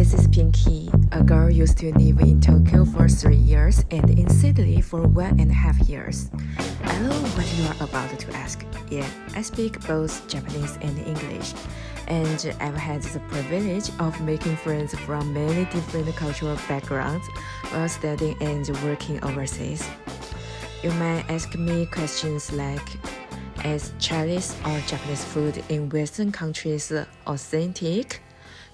This is Pinky. A girl used to live in Tokyo for 3 years and in Sydney for 1.5 years. I know what you are about to ask. Yeah, I speak both Japanese and English, and I've had the privilege of making friends from many different cultural backgrounds while studying and working overseas. You might ask me questions like, is Chinese or Japanese food in Western countries authentic?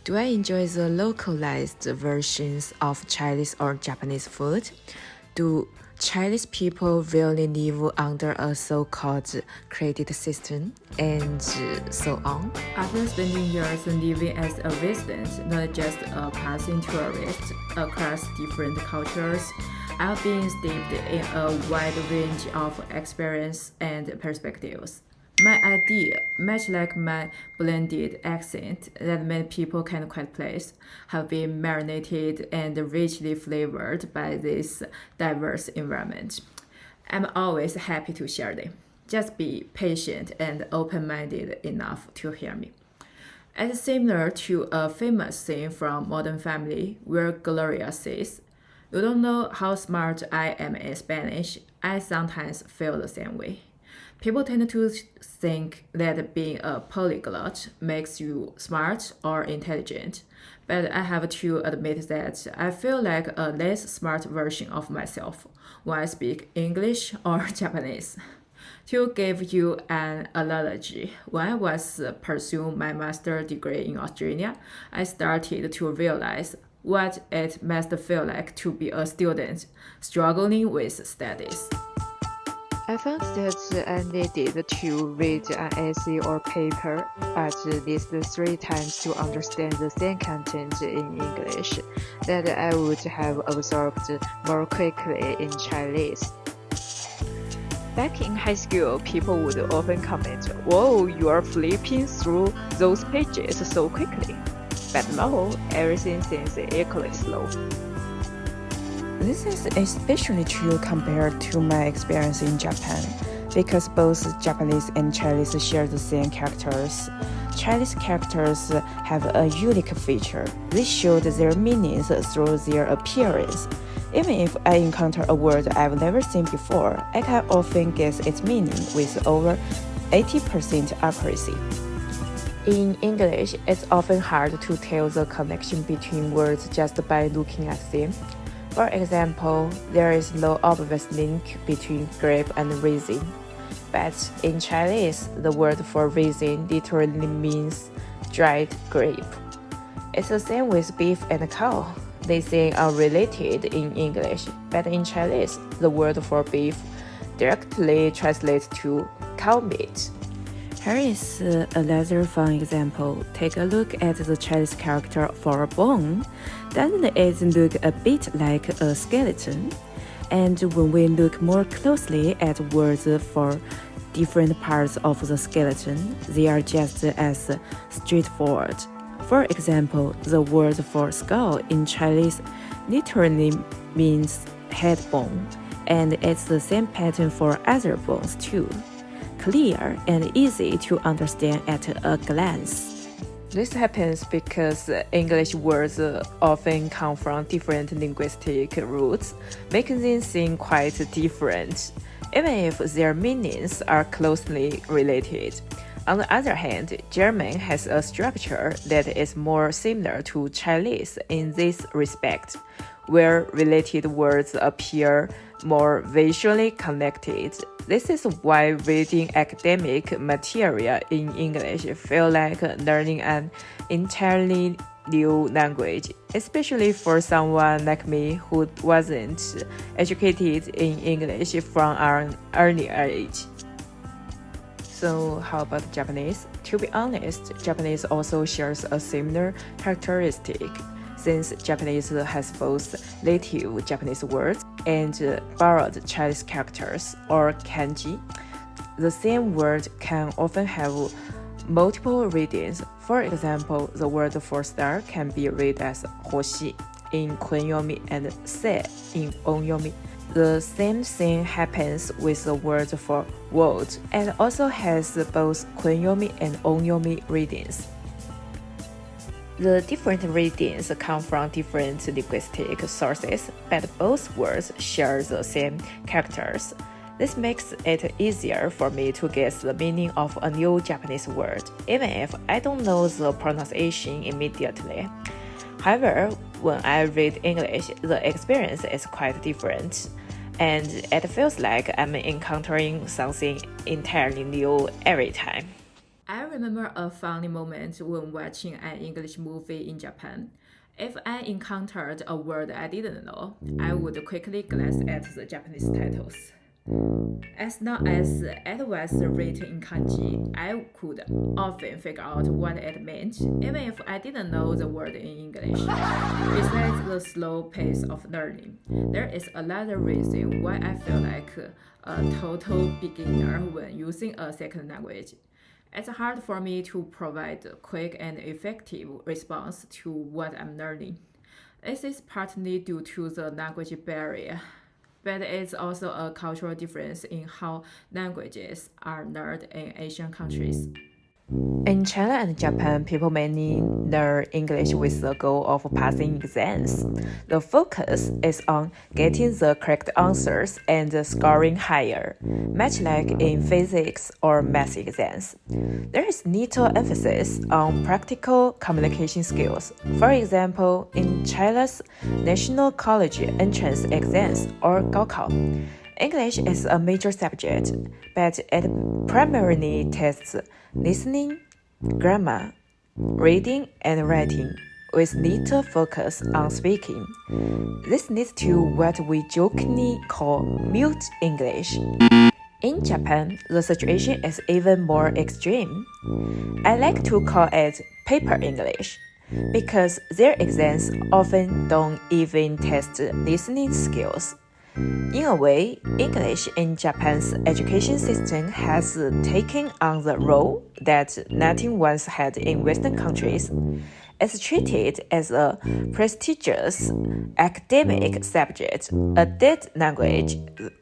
Do I enjoy the localized versions of Chinese or Japanese food? Do Chinese people really live under a so-called credit system? And so on. After spending years living as a resident, not just a passing tourist across different cultures, I've been steeped in a wide range of experience and perspectives. My idea, much like my blended accent that many people can't quite place, have been marinated and richly flavored by this diverse environment. I'm always happy to share them. Just be patient and open-minded enough to hear me. It's similar to a famous scene from Modern Family where Gloria says, "You don't know how smart I am in Spanish. I sometimes feel the same way." People tend to think that being a polyglot makes you smart or intelligent, but I have to admit that I feel like a less smart version of myself when I speak English or Japanese. To give you an analogy, when I was pursuing my master's degree in Australia, I started to realize what it must feel like to be a student struggling with studies. I found that I needed to read an essay or paper at least 3 times to understand the same content in English that I would have absorbed more quickly in Chinese. Back in high school, people would often comment, "Whoa, you are flipping through those pages so quickly." But now, everything seems equally slow. This is especially true compared to my experience in Japan, because both Japanese and Chinese share the same characters. Chinese characters have a unique feature. They show their meanings through their appearance. Even if I encounter a word I've never seen before, I can often guess its meaning with over 80% accuracy. In English, it's often hard to tell the connection between words just by looking at them. For example, there is no obvious link between grape and raisin. But in Chinese, the word for raisin literally means dried grape. It's the same with beef and cow. They seem unrelated in English, but in Chinese, the word for beef directly translates to cow meat. Here is another fun example. Take a look at the Chinese character for bone. Doesn't it look a bit like a skeleton? And when we look more closely at words for different parts of the skeleton, they are just as straightforward. For example, the word for skull in Chinese literally means head bone, and it's the same pattern for other bones too. Clear and easy to understand at a glance. This happens because English words often come from different linguistic roots, making them seem quite different, even if their meanings are closely related. On the other hand, German has a structure that is more similar to Chinese in this respect, where related words appear more visually connected. This is why reading academic material in English feels like learning an entirely new language, especially for someone like me who wasn't educated in English from an early age. So how about Japanese? To be honest, Japanese also shares a similar characteristic, since Japanese has both native Japanese words and borrowed Chinese characters, or kanji. The same word can often have multiple readings. For example, the word for star can be read as hoshi in kunyomi and se in onyomi. The same thing happens with the word for world, and also has both kunyomi and onyomi readings. The different readings come from different linguistic sources, but both words share the same characters. This makes it easier for me to guess the meaning of a new Japanese word, even if I don't know the pronunciation immediately. However, when I read English, the experience is quite different, and it feels like I'm encountering something entirely new every time. I remember a funny moment when watching an English movie in Japan. If I encountered a word I didn't know, I would quickly glance at the Japanese titles. As long as it was written in kanji, I could often figure out what it meant, even if I didn't know the word in English. Besides the slow pace of learning, there is another reason why I feel like a total beginner when using a second language. It's hard for me to provide a quick and effective response to what I'm learning. This is partly due to the language barrier, but it's also a cultural difference in how languages are learned in Asian countries. In China and Japan, people mainly learn English with the goal of passing exams. The focus is on getting the correct answers and scoring higher, much like in physics or math exams. There is little emphasis on practical communication skills. For example, in China's National College Entrance Exams or Gaokao, English is a major subject, but it primarily tests listening, grammar, reading, and writing, with little focus on speaking. This leads to what we jokingly call mute English. In Japan, the situation is even more extreme. I like to call it paper English, because their exams often don't even test listening skills. In a way, English in Japan's education system has taken on the role that nothing once had in Western countries. It's treated as a prestigious academic subject, a dead language,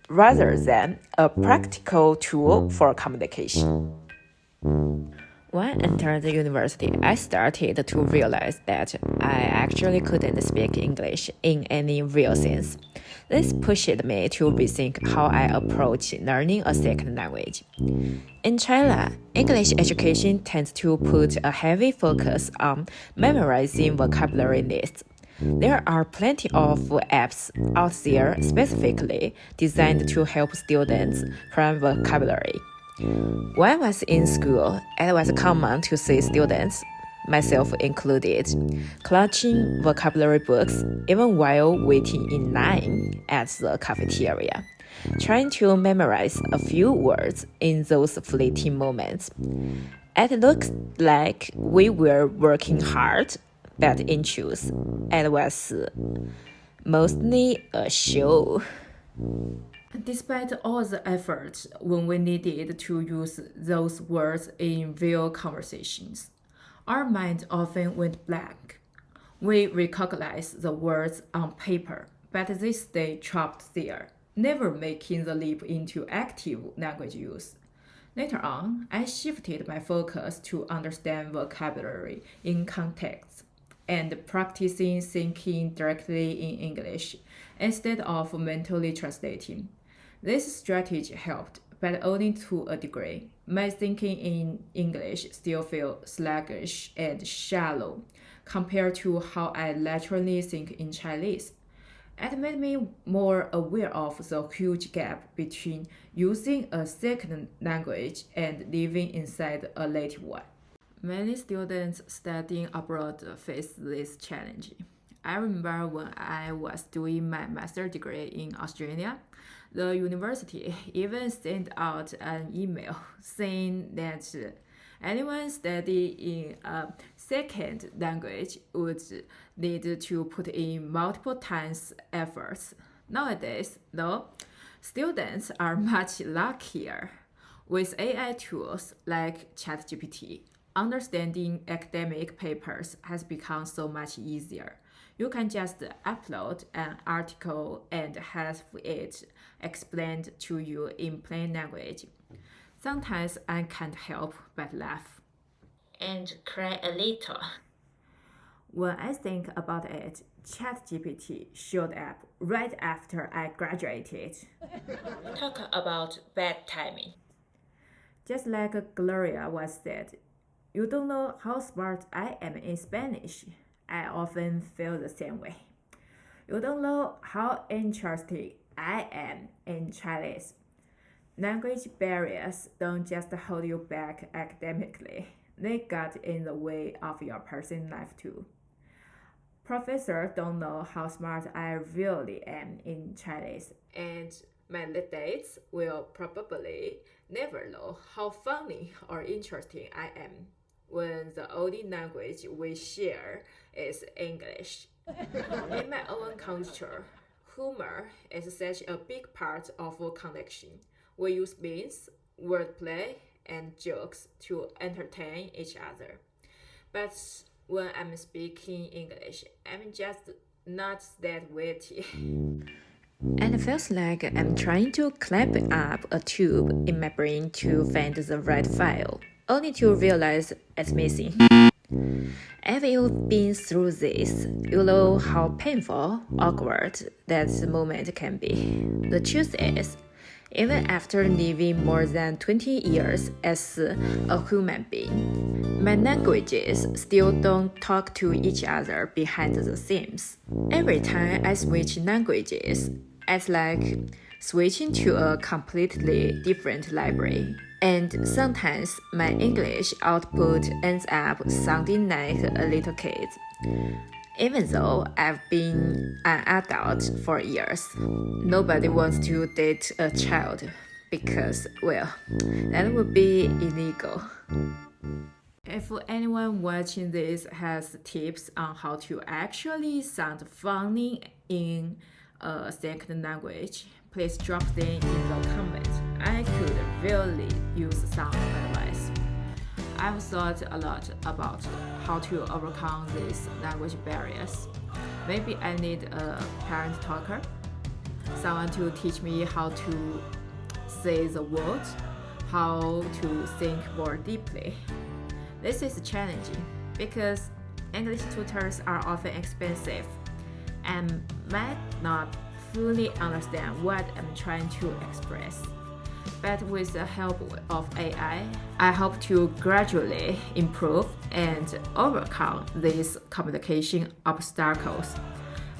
rather than a practical tool for communication. When I entered the university, I started to realize that I actually couldn't speak English in any real sense. This pushed me to rethink how I approach learning a second language. In China, English education tends to put a heavy focus on memorizing vocabulary lists. There are plenty of apps out there specifically designed to help students cram vocabulary. When I was in school, it was common to see students, myself included, clutching vocabulary books even while waiting in line at the cafeteria, trying to memorize a few words in those fleeting moments. It looked like we were working hard, but in truth, it was mostly a show. Despite all the effort when we needed to use those words in real conversations, our mind often went blank. We recognize the words on paper, but they stay trapped there, never making the leap into active language use. Later on, I shifted my focus to understand vocabulary in context and practicing thinking directly in English instead of mentally translating. This strategy helped, but only to a degree. My thinking in English still feels sluggish and shallow compared to how I naturally think in Chinese. It made me more aware of the huge gap between using a second language and living inside a native one. Many students studying abroad face this challenge. I remember when I was doing my master's degree in Australia, the university even sent out an email saying that anyone studying in a second language would need to put in multiple times efforts. Nowadays, though, students are much luckier. With AI tools like ChatGPT, understanding academic papers has become so much easier. You can just upload an article and have it explained to you in plain language. Sometimes I can't help but laugh and cry a little. When I think about it, ChatGPT showed up right after I graduated. Talk about bad timing. Just like Gloria once said, you don't know how smart I am in Spanish. I often feel the same way. You don't know how interested I am in Chinese. Language barriers don't just hold you back academically, they get in the way of your personal life too. Professors don't know how smart I really am in Chinese, and my dates will probably never know how funny or interesting I am when the only language we share is English. In my own culture, humor is such a big part of a connection. We use memes, wordplay, and jokes to entertain each other. But when I'm speaking English, I'm just not that witty. And it feels like I'm trying to clamp up a tube in my brain to find the right file, only to realize it's missing. If you've been through this, you know how painful, awkward that moment can be. The truth is, even after living more than 20 years as a human being, my languages still don't talk to each other behind the scenes. Every time I switch languages, it's like switching to a completely different library. And sometimes my English output ends up sounding like a little kid. Even though I've been an adult for years, nobody wants to date a child because, well, that would be illegal. If anyone watching this has tips on how to actually sound funny in a second language, please drop them in the comments. I could really use some advice. I've thought a lot about how to overcome these language barriers. Maybe I need a parent talker, someone to teach me how to say the words, how to think more deeply. This is challenging because English tutors are often expensive and might not fully understand what I'm trying to express. But with the help of AI, I hope to gradually improve and overcome these communication obstacles.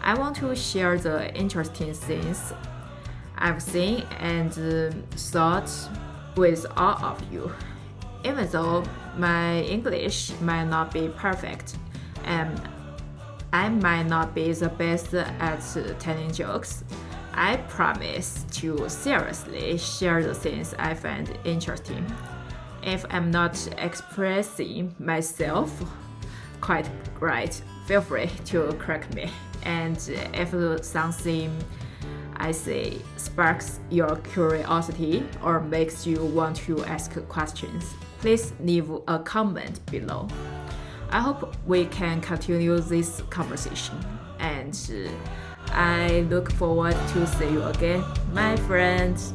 I want to share the interesting things I've seen and thought with all of you. Even though my English might not be perfect and I might not be the best at telling jokes, I promise to seriously share the things I find interesting. If I'm not expressing myself quite right, feel free to correct me. And if something I say sparks your curiosity or makes you want to ask questions, please leave a comment below. I hope we can continue this conversation, and I look forward to see you again, my friends.